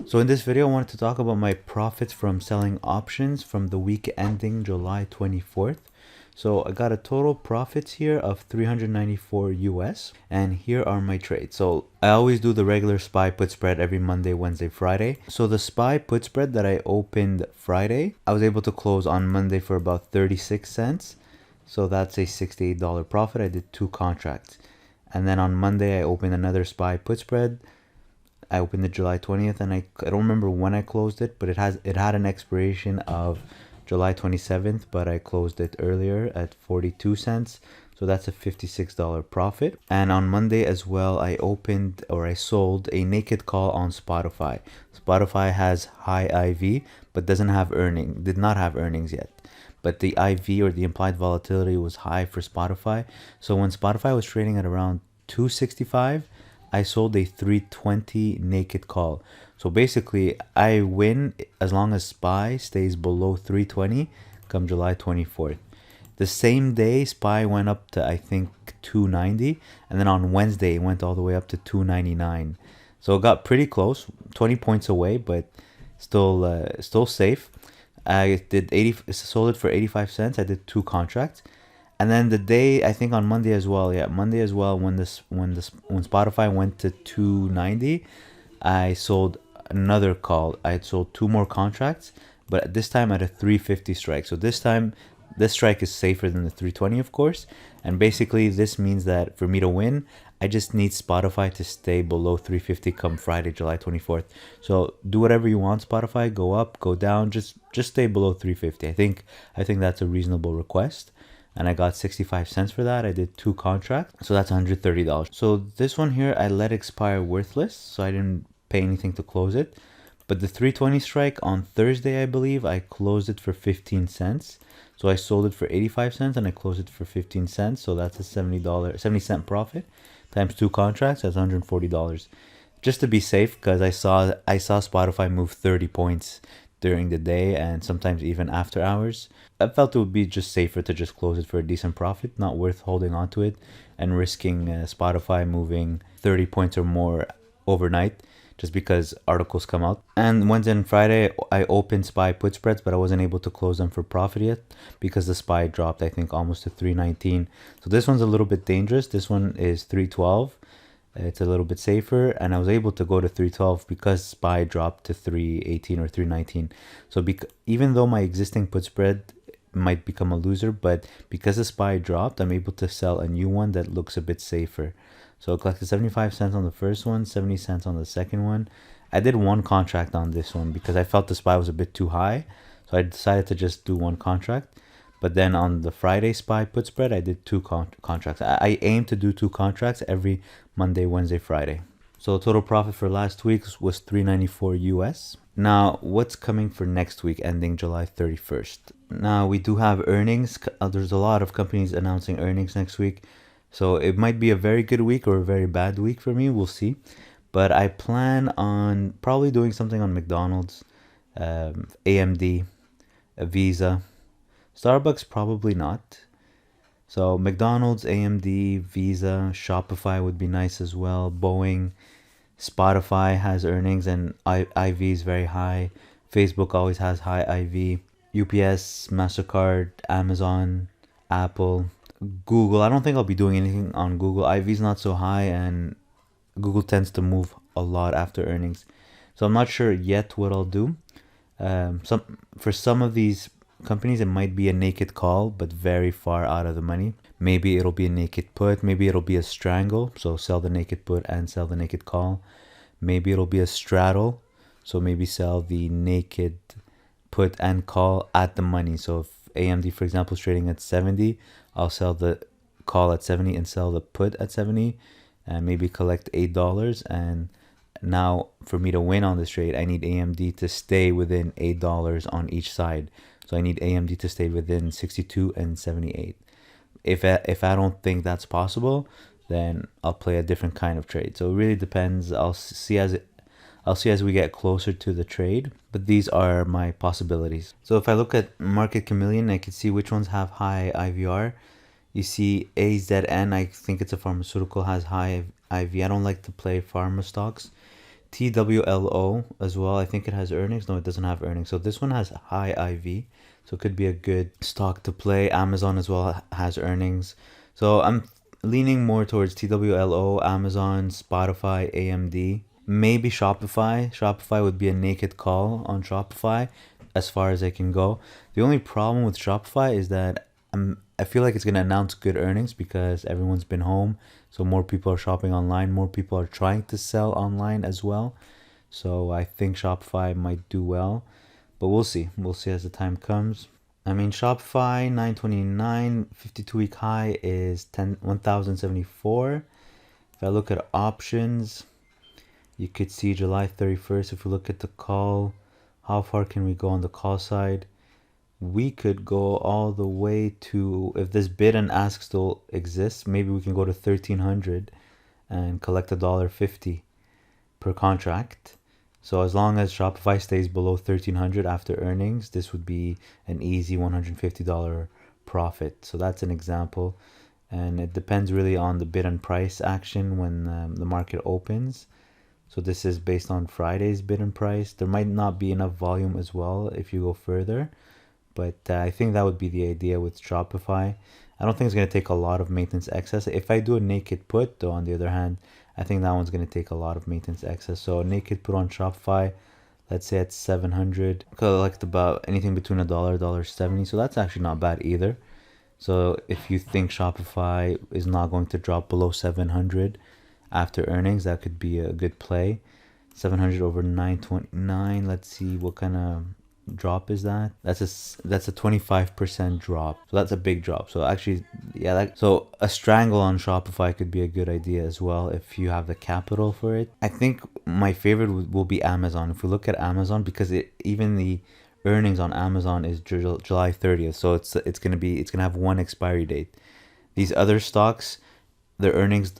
So in this video, I wanted to talk about my profits from selling options from the week ending July 24th. So I got a total profits here of 394 US, and here are my trades. So I always do the regular SPY put spread every Monday, Wednesday, Friday. So the SPY put spread that I opened Friday, I was able to close on Monday for about 36 cents. So that's a $68 profit. I did 2 contracts. And then on Monday, I opened another SPY put spread. I opened it July 20th, and I don't remember when I closed it, but it had an expiration of July 27th, but I closed it earlier at 42 cents. So that's a $56 profit. And on Monday as well, I sold a naked call on Spotify. Spotify has high IV, but did not have earnings yet. But the IV, or the implied volatility, was high for Spotify. So when Spotify was trading at around 265, I sold a 320 naked call. So basically, I win as long as SPY stays below 320 come July 24th. The same day, SPY went up to, I think, 290. And then on Wednesday, it went all the way up to 299. So it got pretty close, 20 points away, but still safe. I sold it for 85 cents. I did 2 contracts. And then the day, I think on Monday as well, when Spotify went to 290, I sold another call. I had sold 2 more contracts, but this time at a 350 strike. So this time, this strike is safer than the 320, of course. And basically, this means that for me to win, I just need Spotify to stay below 350 come Friday, July 24th. So do whatever you want, Spotify. Go up, go down. Just stay below 350. I think that's a reasonable request. And I got 65 cents for that. I did 2 contracts, so that's $130. So this one here, I let expire worthless, so I didn't pay anything to close it. But the 320 strike on Thursday, I believe, I closed it for 15 cents. So I sold it for 85 cents and I closed it for 15 cents. So that's a $70 profit times 2 contracts. That's $140. Just to be safe, because I saw Spotify move 30 points during the day and sometimes even after hours. I felt it would be just safer to just close it for a decent profit, not worth holding on to it and risking Spotify moving 30 points or more overnight just because articles come out. And Wednesday and Friday, I opened SPY put spreads, but I wasn't able to close them for profit yet because the SPY dropped, I think, almost to 319. So this one's a little bit dangerous. This one is 312. It's a little bit safer, and I was able to go to 312 because SPY dropped to 318 or 319. So even though my existing put spread might become a loser, but because the SPY dropped, I'm able to sell a new one that looks a bit safer. So I collected 75 cents on the first one, 70 cents on the second one. I did 1 contract on this one because I felt the SPY was a bit too high. So I decided to just do 1 contract. But then on the Friday SPY put spread, I did 2 contracts. I aim to do 2 contracts every Monday, Wednesday, Friday. So total profit for last week was 394 US. Now, what's coming for next week ending July 31st? Now, we do have earnings. There's a lot of companies announcing earnings next week. So it might be a very good week or a very bad week for me. We'll see. But I plan on probably doing something on McDonald's, AMD, Visa. Starbucks, probably not. So McDonald's, AMD, Visa, Shopify would be nice as well. Boeing, Spotify has earnings and IV is very high. Facebook always has high IV. UPS, MasterCard, Amazon, Apple, Google. I don't think I'll be doing anything on Google. IV is not so high and Google tends to move a lot after earnings. So I'm not sure yet what I'll do. For some of these companies, it might be a naked call, but very far out of the money. Maybe it'll be a naked put. Maybe it'll be a strangle. So sell the naked put and sell the naked call. Maybe it'll be a straddle. So maybe sell the naked put and call at the money. So if AMD, for example, is trading at 70, I'll sell the call at 70 and sell the put at 70 and maybe collect $8. And now for me to win on this trade, I need AMD to stay within $8 on each side. So I need AMD to stay within 62 and 78. If I don't think that's possible, then I'll play a different kind of trade. So it really depends. I'll see as we get closer to the trade. But these are my possibilities. So if I look at Market Chameleon, I can see which ones have high IVR. You see AZN, I think it's a pharmaceutical, has high IV. I don't like to play pharma stocks. TWLO as well. I think it has earnings. No, it doesn't have earnings. So this one has high IV. So it could be a good stock to play. Amazon as well has earnings. So I'm leaning more towards TWLO, Amazon, Spotify, AMD. Maybe Shopify. Shopify would be a naked call on Shopify as far as I can go. The only problem with Shopify is that I feel like it's going to announce good earnings because everyone's been home. So more people are shopping online. More people are trying to sell online as well. So I think Shopify might do well. But we'll see. We'll see as the time comes. I mean, Shopify 929, 52-week high is 1,074. If I look at options, you could see July 31st. If we look at the call, how far can we go on the call side? We could go all the way to, if this bid and ask still exists, maybe we can go to 1,300 and collect $1.50 per contract. So as long as Shopify stays below 1,300 after earnings, this would be an easy $150 profit. So that's an example. And it depends really on the bid and price action when the market opens. So this is based on Friday's bid and price. There might not be enough volume as well if you go further. But I think that would be the idea with Shopify. I don't think it's going to take a lot of maintenance excess. If I do a naked put, though, on the other hand, I think that one's going to take a lot of maintenance excess. So a naked put on Shopify, let's say at 700, collect about anything between $1, $1.70. So that's actually not bad either. So if you think Shopify is not going to drop below 700 after earnings, that could be a good play. 700 over 929. Let's see what kind of drop is that. That's a 25% drop. So that's a big drop. So actually, yeah, so a strangle on Shopify could be a good idea as well if you have the capital for it. I think my favorite will be Amazon. If we look at Amazon, because even the earnings on Amazon is July 30th, so it's gonna have one expiry date. These other stocks, their earnings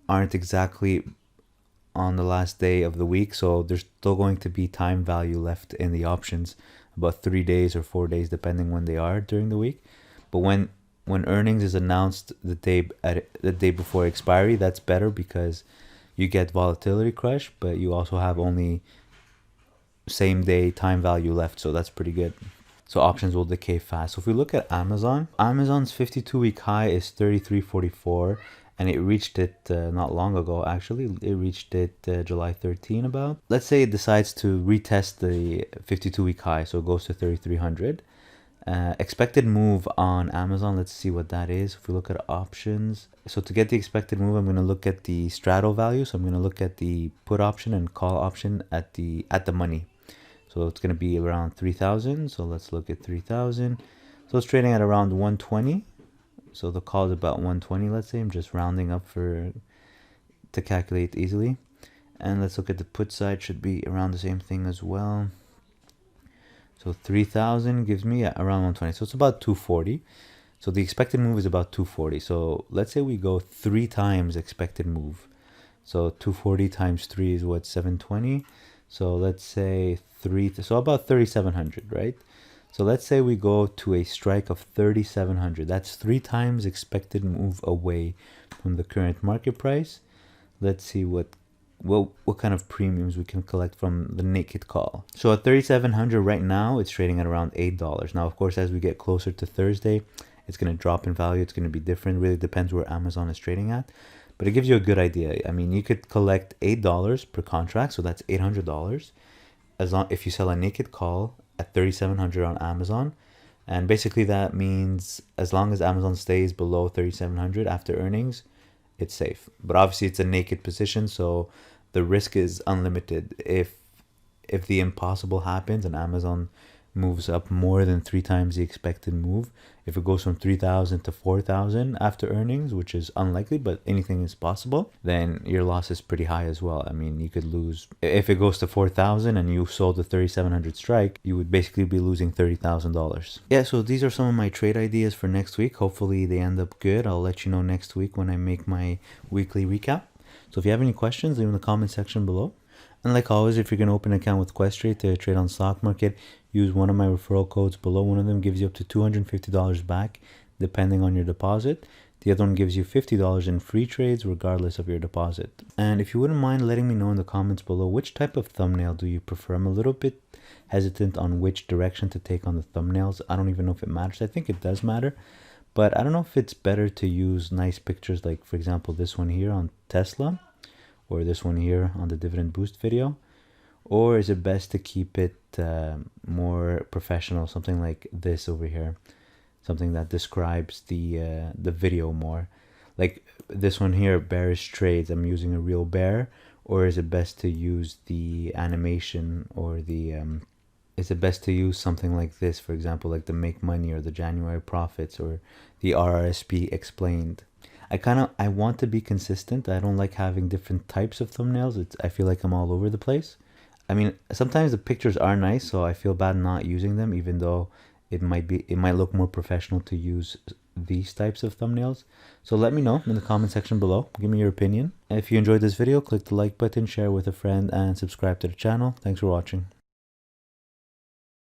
aren't exactly on the last day of the week, so there's still going to be time value left in the options, about 3 days or 4 days depending when they are during the week. But when earnings is announced the day before expiry, that's better because you get volatility crush, but you also have only same day time value left, so that's pretty good. So options will decay fast. So if we look at Amazon's 52-week high is 33.44. And it reached it not long ago, actually. It reached it July 13 about. Let's say it decides to retest the 52-week high, so it goes to 3,300. Expected move on Amazon, let's see what that is. If we look at options, so to get the expected move, I'm going to look at the straddle value. So I'm going to look at the put option and call option at the money. So it's going to be around 3,000. So let's look at 3,000. So it's trading at around 120. So the call is about 120, let's say. I'm just rounding up to calculate easily. And let's look at the put side. Should be around the same thing as well. So 3,000 gives me around 120. So it's about 240. So the expected move is about 240. So let's say we go 3 times expected move. So 240 times 3 is what, 720. So let's say so about 3,700, right? So let's say we go to a strike of 3,700. That's 3 times expected move away from the current market price. Let's see what kind of premiums we can collect from the naked call. So at 3,700 right now, it's trading at around $8. Now, of course, as we get closer to Thursday, it's going to drop in value. It's going to be different. Really depends where Amazon is trading at. But it gives you a good idea. I mean, you could collect $8 per contract. So that's $800 if you sell a naked call at 3,700 on Amazon. And basically that means as long as Amazon stays below 3,700 after earnings, it's safe. But obviously it's a naked position, so the risk is unlimited. If the impossible happens and Amazon moves up more than 3 times the expected move, if it goes from 3,000 to 4,000 after earnings, which is unlikely, but anything is possible, then your loss is pretty high as well. I mean, you could lose, if it goes to 4,000 and you sold the 3,700 strike, you would basically be losing $30,000. Yeah, so these are some of my trade ideas for next week. Hopefully they end up good. I'll let you know next week when I make my weekly recap. So if you have any questions, leave in the comment section below. And like always, if you're going to open an account with Questrade to trade on stock market, use one of my referral codes below. One of them gives you up to $250 back, depending on your deposit. The other one gives you $50 in free trades regardless of your deposit. And if you wouldn't mind letting me know in the comments below, which type of thumbnail do you prefer? I'm a little bit hesitant on which direction to take on the thumbnails. I don't even know if it matters. I think it does matter, but I don't know if it's better to use nice pictures, like for example this one here on Tesla, or this one here on the dividend boost video, or is it best to keep it more professional, something like this over here, something that describes the video more, like this one here, bearish trades, I'm using a real bear? Or is it best to use the animation, or the is it best to use something like this, for example, like the make money or the January profits or the RRSP explained? I want to be consistent. I don't like having different types of thumbnails. I feel like I'm all over the place. I mean, sometimes the pictures are nice, so I feel bad not using them, even though it might look more professional to use these types of thumbnails. So let me know in the comment section below. Give me your opinion. If you enjoyed this video, click the like button, share with a friend, and subscribe to the channel. Thanks for watching.